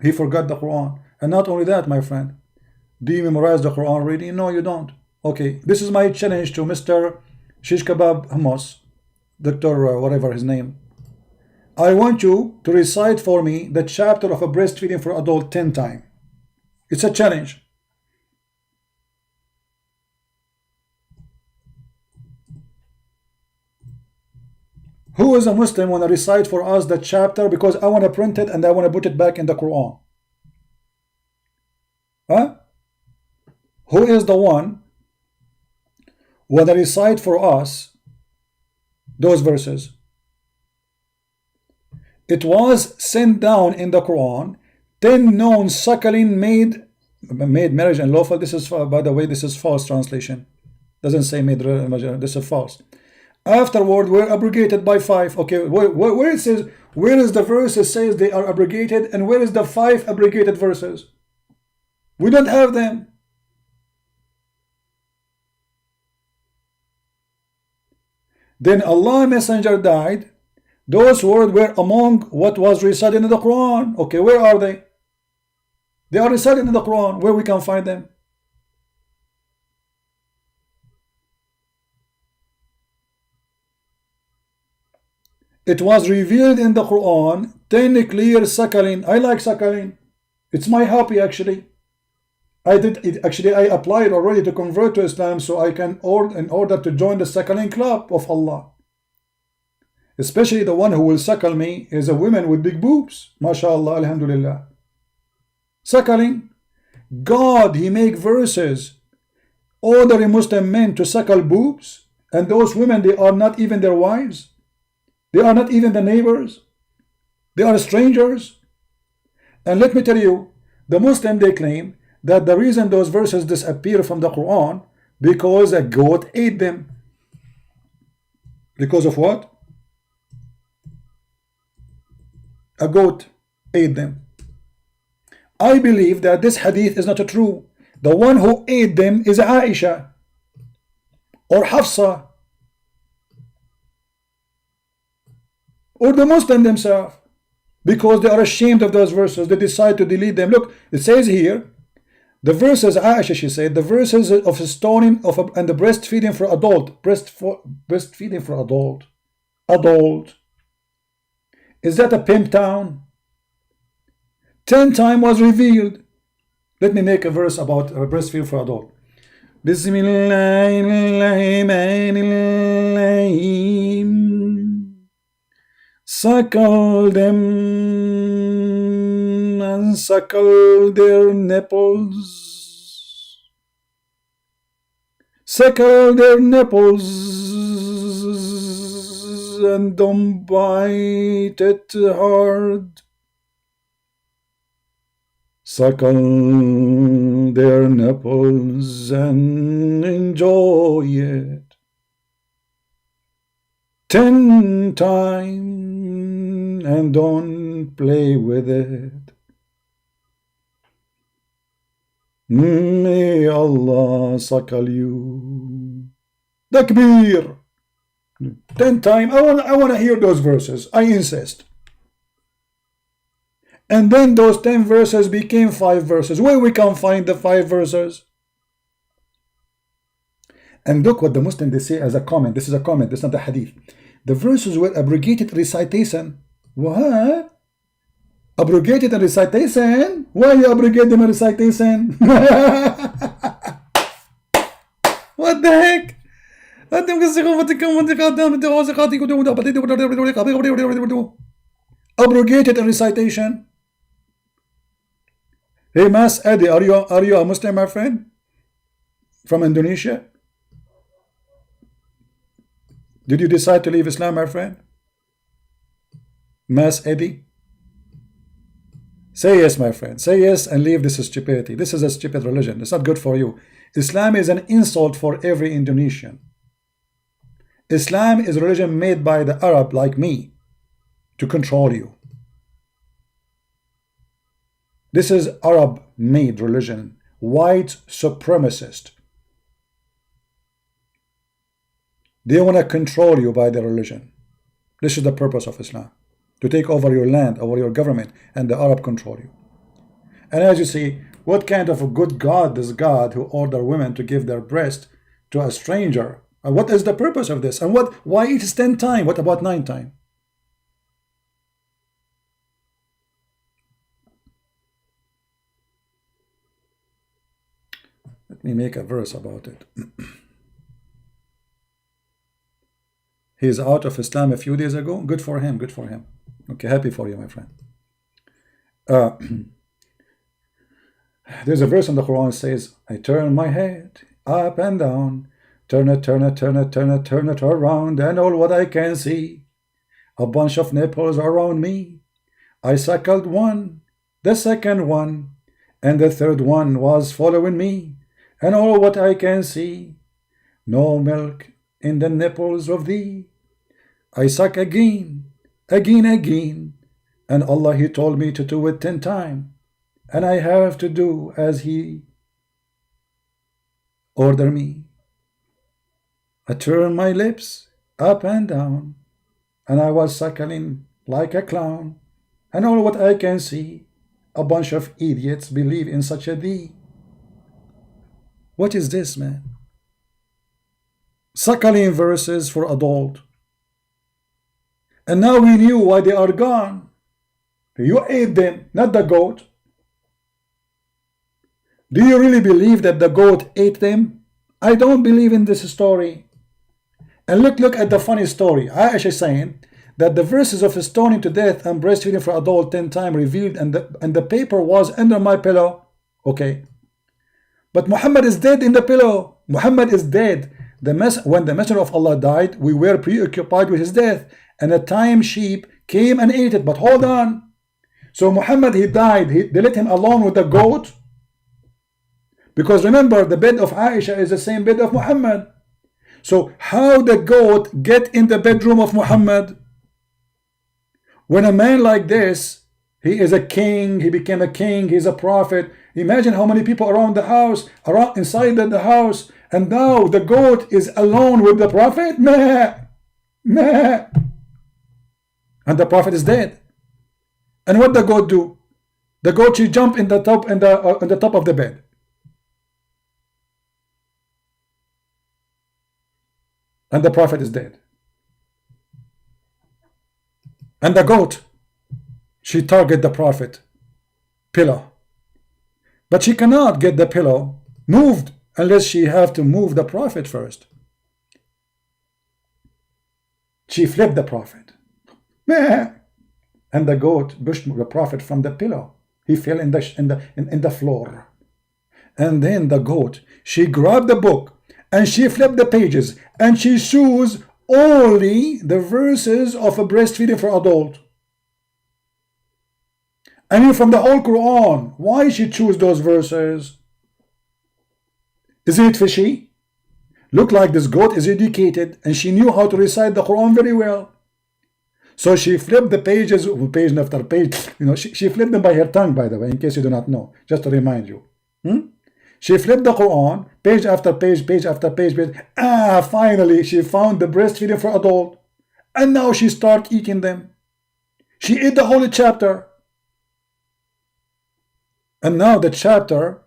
He forgot the Quran. And not only that, my friend, do you memorize the Quran reading? No, you don't. Okay, this is my challenge to Mr. Shish Kebab Hummus, Dr. Whatever his name. I want you to recite for me the chapter of a breastfeeding for adult 10 times. It's a challenge. Who is a Muslim want to recite for us the chapter, because I want to print it and I want to put it back in the Quran? Huh? Who is the one who want to recite for us those verses? It was sent down in the Quran, 10 known suckling made marriage unlawful. This is, by the way, this is false translation. Doesn't say made, this is false. Afterward were abrogated by 5. Okay, where it says, where is the verse that says they are abrogated, and where is the 5 abrogated verses? We don't have them. Then Allah Messenger died. Those words were among what was recited in the Quran. Okay, where are they? They are recited in the Quran. Where we can find them? It was revealed in the Quran, 10 clear suckling. I like suckling. It's my hobby actually. I did it actually. I applied already to convert to Islam, so I can in order to join the suckling club of Allah. Especially the one who will suckle me is a woman with big boobs. MashaAllah, alhamdulillah. Suckling. God, He make verses ordering Muslim men to suckle boobs, and those women, they are not even their wives. They are not even the neighbors. They are strangers. And let me tell you, the Muslim, they claim that the reason those verses disappear from the Quran because a goat ate them. Because of what? A goat ate them. I believe that this hadith is not true. The one who ate them is Aisha or Hafsa or the Muslim themselves, because they are ashamed of those verses. They decide to delete them. Look, it says here, the verses, Aisha, she said, the verses of stoning and the breastfeeding for adult. Breastfeeding for adult. Adult. Is that a pimp town? 10 times was revealed. Let me make a verse about breastfeeding for adult. Bismillahirrahmanirrahim. Suckle them and suckle their nipples. Suckle their nipples and don't bite it hard. Suckle their nipples and enjoy it 10 times and don't play with it. May Allah suckle you. Takbir. 10 times. I want to hear those verses. I insist. And then those 10 verses became 5 verses. Where we can find the 5 verses? And look what the Muslim, they say as a comment. This is a comment. It's not a hadith. The verses were abrogated recitation. What? Abrogated in recitation? Why you abrogate them in recitation? What the heck? Abrogated in recitation. Hey, Mas Eddie, are you a Muslim, my friend? From Indonesia? Did you decide to leave Islam, my friend? Mas Eddie? Say yes, my friend. Say yes and leave this stupidity. This is a stupid religion. It's not good for you. Islam is an insult for every Indonesian. Islam is a religion made by the Arab like me to control you. This is Arab-made religion. White supremacist. They want to control you by their religion. This is the purpose of Islam. To take over your land, over your government, and the Arab control you. And as you see, what kind of a good God is God who order women to give their breast to a stranger? And what is the purpose of this? And why it is 10 times? What about 9 times? Let me make a verse about it. He's out of Islam a few days ago. Good for him, good for him. Okay, happy for you, my friend. There's a verse in the Quran that says, I turn my head up and down, turn it, turn it, turn it, turn it, turn it around, and all what I can see, a bunch of nipples around me. I suckled one, the second one, and the third one was following me, and all what I can see, no milk in the nipples of thee. I suck again, again, again, and Allah, He told me to do it 10 times, and I have to do as He order me. I turn my lips up and down, and I was suckling like a clown, and all what I can see, a bunch of idiots believe in such a thee. What is this, man? Suckling verses for adult. And now we knew why they are gone. You ate them, not the goat. Do you really believe that the goat ate them? I don't believe in this story. And look at the funny story. Aisha is saying that the verses of stoning to death and breastfeeding for adult 10 times revealed, and the paper was under my pillow. Okay. But Muhammad is dead in the pillow. Muhammad is dead. When the Messenger of Allah died, we were preoccupied with his death, and a tame sheep came and ate it. But hold on. So Muhammad, he died. They let him alone with the goat. Because remember, the bed of Aisha is the same bed of Muhammad. So how the goat get in the bedroom of Muhammad? When a man like this, he is a king, he became a king, he's a prophet. Imagine how many people around the house, inside the house, and now the goat is alone with the prophet. Meh, meh. And the prophet is dead. And what the goat do? The goat, she jump in the top of the bed. And the prophet is dead. And the goat, she target the prophet pillow. But she cannot get the pillow moved unless she have to move the prophet first. She flipped the prophet. And the goat pushed the prophet from the pillow. He fell in the floor. And then the goat, she grabbed the book and she flipped the pages and she chose only the verses of a breastfeeding for adult. I mean, from the whole Quran, why she choose those verses? Isn't it fishy? Look like this goat is educated and she knew how to recite the Quran very well. So she flipped the pages, page after page. You know, she flipped them by her tongue, by the way, in case you do not know, just to remind you. She flipped the Quran, page after page, page after page, page. Finally, she found the breastfeeding for adult. And now she started eating them. She ate the whole chapter. And now the chapter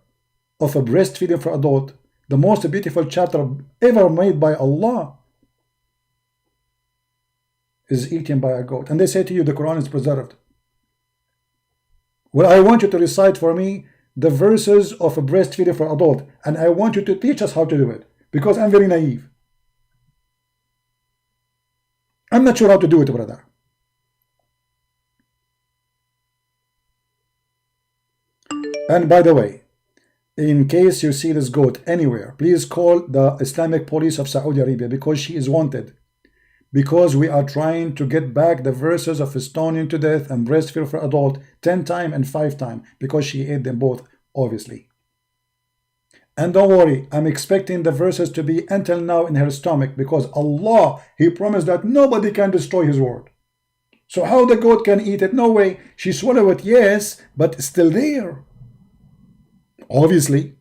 of a breastfeeding for adult, the most beautiful chapter ever made by Allah, is eaten by a goat. And they say to you, the Quran is preserved. Well, I want you to recite for me the verses of a breastfeeding for adult, and I want you to teach us how to do it, because I'm very naive. I'm not sure how to do it, brother. And by the way, in case you see this goat anywhere, please call the Islamic police of Saudi Arabia, because she is wanted. Because we are trying to get back the verses of stoning to death and breastfeed for adult 10 times and 5 times, because she ate them both, obviously. And don't worry, I'm expecting the verses to be until now in her stomach, because Allah, He promised that nobody can destroy His word. So how the goat can eat it? No way. She swallowed it, yes, but it's still there. Obviously.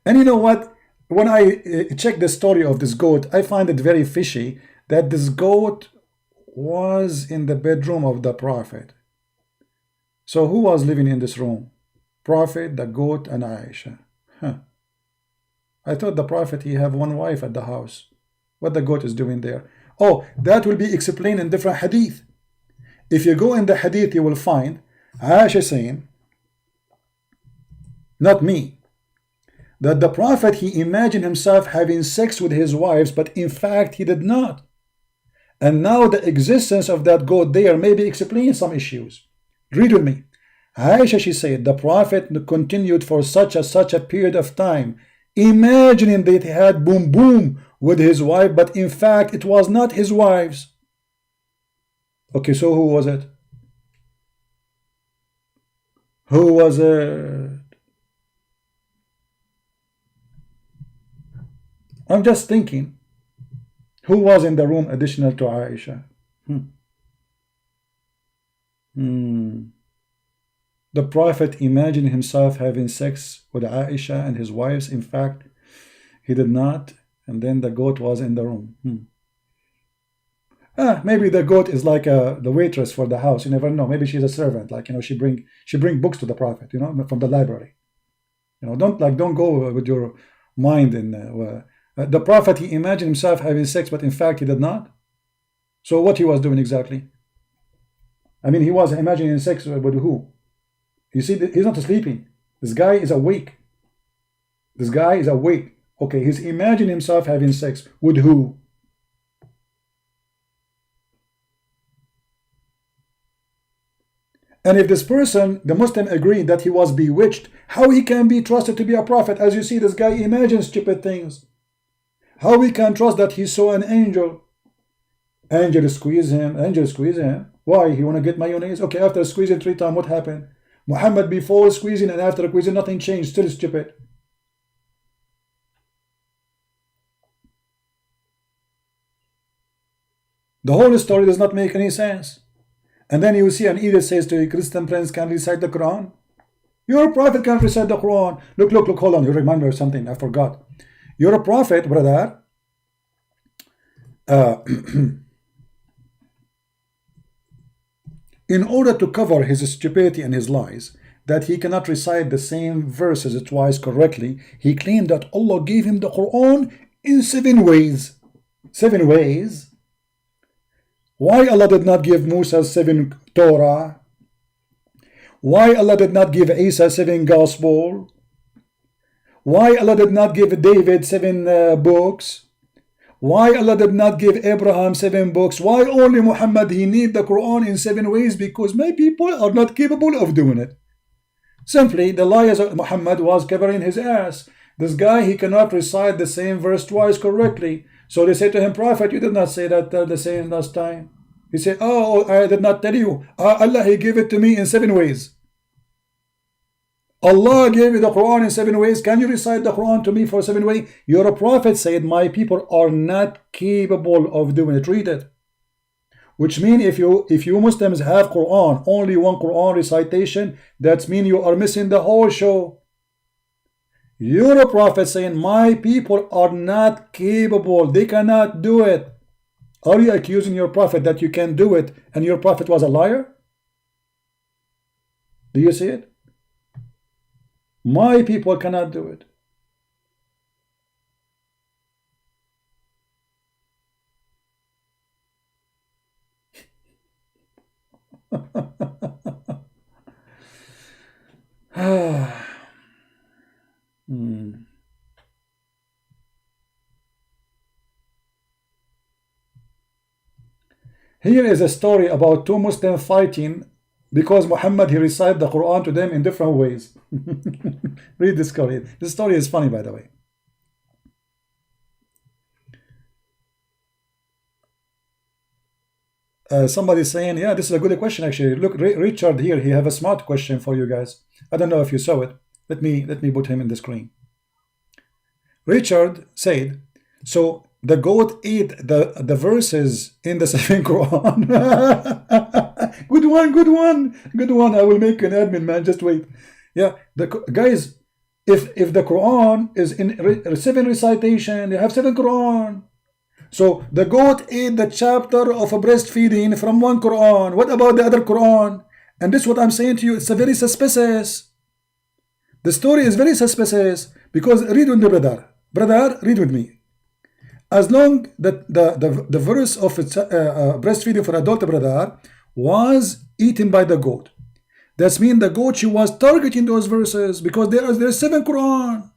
And you know what? When I check the story of this goat, I find it very fishy that this goat was in the bedroom of the Prophet. So who was living in this room? Prophet, the goat, and Aisha. Huh. I thought the Prophet, he have one wife at the house. What the goat is doing there? Oh, that will be explained in different hadith. If you go in the hadith, you will find Aisha saying, not me, that the Prophet, he imagined himself having sex with his wives, but in fact he did not. And now the existence of that goat there maybe explains some issues. Read with me. Aisha, she said, the Prophet continued for such a period of time, imagining that he had boom boom with his wife, but in fact it was not his wives. Okay, so who was it? Who was it? I'm just thinking, who was in the room additional to Aisha? The Prophet imagined himself having sex with Aisha and his wives. In fact, he did not. And then the goat was in the room. Maybe the goat is like the waitress for the house. You never know. Maybe she's a servant. Like, you know, she bring books to the Prophet, you know, from the library. You know, don't go with your mind in the Prophet, he imagined himself having sex, but in fact he did not. So what he was doing exactly? I mean, he was imagining sex with who? You see, he's not sleeping. This guy is awake. This guy is awake. Okay, he's imagining himself having sex with who? And if this person, the Muslim, agreed that he was bewitched, how he can be trusted to be a prophet? As you see, this guy imagines stupid things. How we can trust that he saw an angel? Angel squeeze him. Angel squeeze him. Why? He want to get mayonnaise? Okay, after squeezing 3 times, what happened? Muhammad before squeezing and after squeezing, nothing changed. Still stupid. The whole story does not make any sense. And then you see an edict says to a Christian prince can recite the Quran. Your prophet can recite the Quran. Look, hold on. You remind me of something. I forgot. You're a prophet, brother. In order to cover his stupidity and his lies, that he cannot recite the same verses twice correctly, he claimed that Allah gave him the Quran in 7 ways. 7 ways? Why Allah did not give Musa 7 Torah? Why Allah did not give Isa 7 Gospel? Why Allah did not give David 7 books? Why Allah did not give Abraham 7 books? Why only Muhammad? He need the Quran in 7 ways because my people are not capable of doing it. Simply, the liars of Muhammad was covering his ass. This guy, he cannot recite the same verse twice correctly. So they say to him, Prophet, you did not say that the same last time. He said, oh, I did not tell you. Allah, he gave it to me in 7 ways. Allah gave you the Quran in 7 ways. Can you recite the Quran to me for 7 ways? Your prophet said, my people are not capable of doing it. Read it. Which means if you Muslims have Quran, only one Quran recitation, that means you are missing the whole show. You're a prophet saying, my people are not capable. They cannot do it. Are you accusing your prophet that you can do it and your prophet was a liar? Do you see it? My people cannot do it. Here is a story about 2 Muslims fighting because Muhammad, he recited the Quran to them in different ways. Read this story. This story is funny, by the way. Somebody saying, yeah, this is a good question actually. Look, Richard here, he have a smart question for you guys. I don't know if you saw it. Let me put him in the screen. Richard said, so the goat ate the verses in the 7 Quran. Good one. I will make an admin, man. Just wait. Yeah, guys, if the Quran is in 7 recitation, they have 7 Quran. So the goat ate the chapter of a breastfeeding from one Quran. What about the other Quran? And this is what I'm saying to you. It's a very suspicious. The story is very suspicious because read with me, brother. Brother, read with me. As long that the verse of breastfeeding for adult, brother, was eaten by the goat. That means the goat, she was targeting those verses because there's 7 Quran.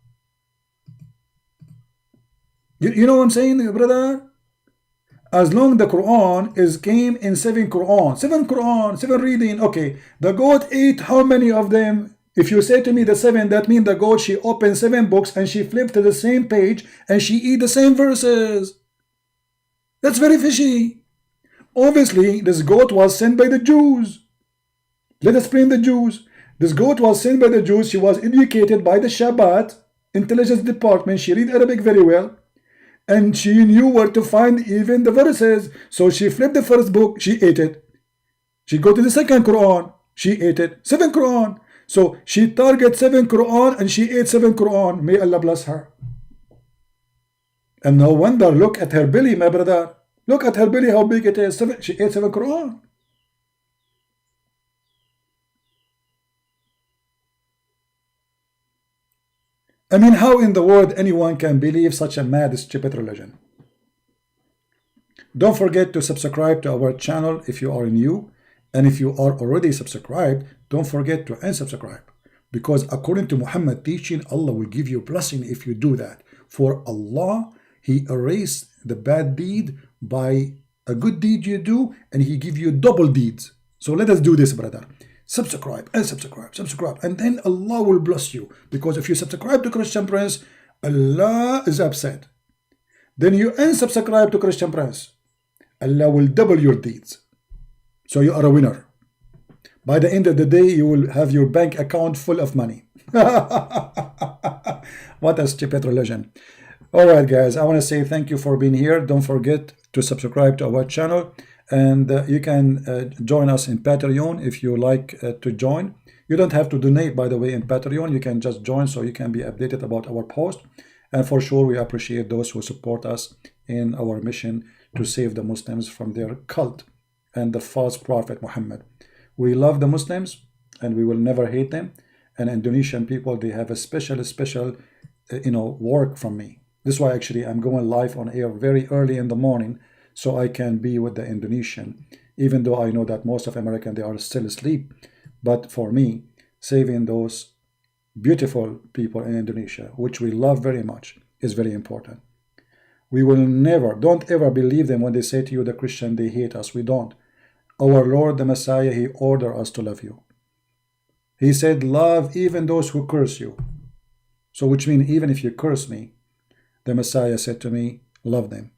You know what I'm saying, brother? As long the Quran came in 7 Quran, 7 reading. Okay, the goat ate how many of them? If you say to me the 7, that means the goat, she opened 7 books and she flipped to the same page and she eat the same verses. That's very fishy. Obviously, this goat was sent by the Jews. Let us blame the Jews. This goat was sent by the Jews. She was educated by the Shabbat intelligence department. She read Arabic very well. And she knew where to find even the verses. So she flipped the first book, she ate it. She go to the second Quran, she ate it. 7 Quran. So she target 7 Quran and she ate 7 Quran. May Allah bless her. And no wonder, look at her belly, my brother. Look at her belly, how big it is. She ate 7 Quran. I mean, how in the world anyone can believe such a mad, stupid religion? Don't forget to subscribe to our channel if you are new. And if you are already subscribed, don't forget to unsubscribe. Because according to Muhammad teaching, Allah will give you a blessing if you do that. For Allah, He erased the bad deed by a good deed you do, and He give you double deeds. So let us do this, brother. Subscribe and subscribe, and then Allah will bless you. Because if you subscribe to Christian Prince, Allah is upset. Then you unsubscribe to Christian Prince, Allah will double your deeds. So you are a winner. By the end of the day, you will have your bank account full of money. What a stupid religion. Alright guys, I want to say thank you for being here. Don't forget to subscribe to our channel. And you can join us in Patreon if you like to join. You don't have to donate, by the way, in Patreon. You can just join so you can be updated about our post. And for sure, we appreciate those who support us in our mission to save the Muslims from their cult and the false prophet Muhammad. We love the Muslims and we will never hate them. And Indonesian people, they have a special work from me. This is why actually I'm going live on air very early in the morning, so I can be with the Indonesian, even though I know that most of Americans, they are still asleep. But for me, saving those beautiful people in Indonesia, which we love very much, is very important. We will never, don't ever believe them when they say to you, the Christian, they hate us. We don't. Our Lord, the Messiah, He ordered us to love you. He said, love even those who curse you. So which means even if you curse me, the Messiah said to me, love them.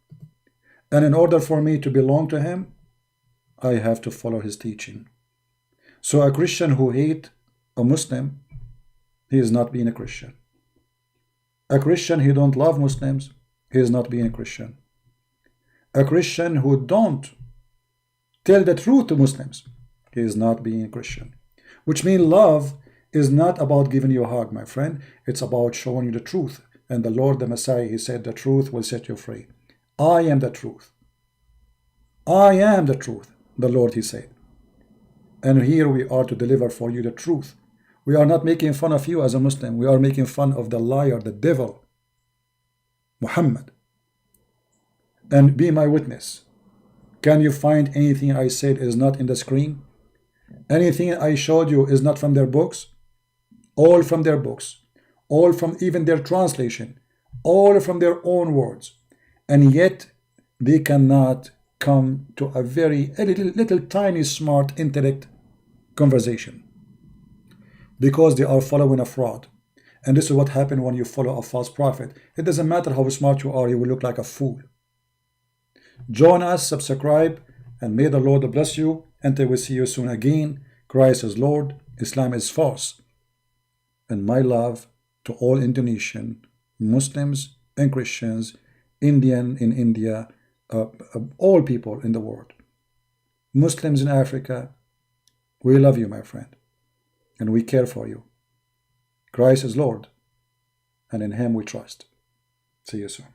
And in order for me to belong to Him, I have to follow His teaching. So a Christian who hates a Muslim, he is not being a Christian. A Christian who don't love Muslims, he is not being a Christian. A Christian who don't tell the truth to Muslims, he is not being a Christian. Which means love is not about giving you a hug, my friend. It's about showing you the truth. And the Lord, the Messiah, He said, the truth will set you free. I am the truth. I am the truth, the Lord, He said. And here we are to deliver for you the truth. We are not making fun of you as a Muslim. We are making fun of the liar, the devil, Muhammad. And be my witness. Can you find anything I said is not in the screen? Anything I showed you is not from their books? All from their books. All from even their translation. All from their own words. And yet they cannot come to a little tiny smart intellect conversation, because they are following a fraud. And this is what happened when you follow a false prophet. It doesn't matter how smart you are, you will look like a fool. Join us, subscribe, and may the Lord bless you until we see you soon again. Christ is Lord, Islam is false. And my love to all Indonesian Muslims and Christians, Indian in India, all people in the world, Muslims in Africa, we love you, my friend, and we care for you. Christ is Lord, and in Him we trust. See you soon.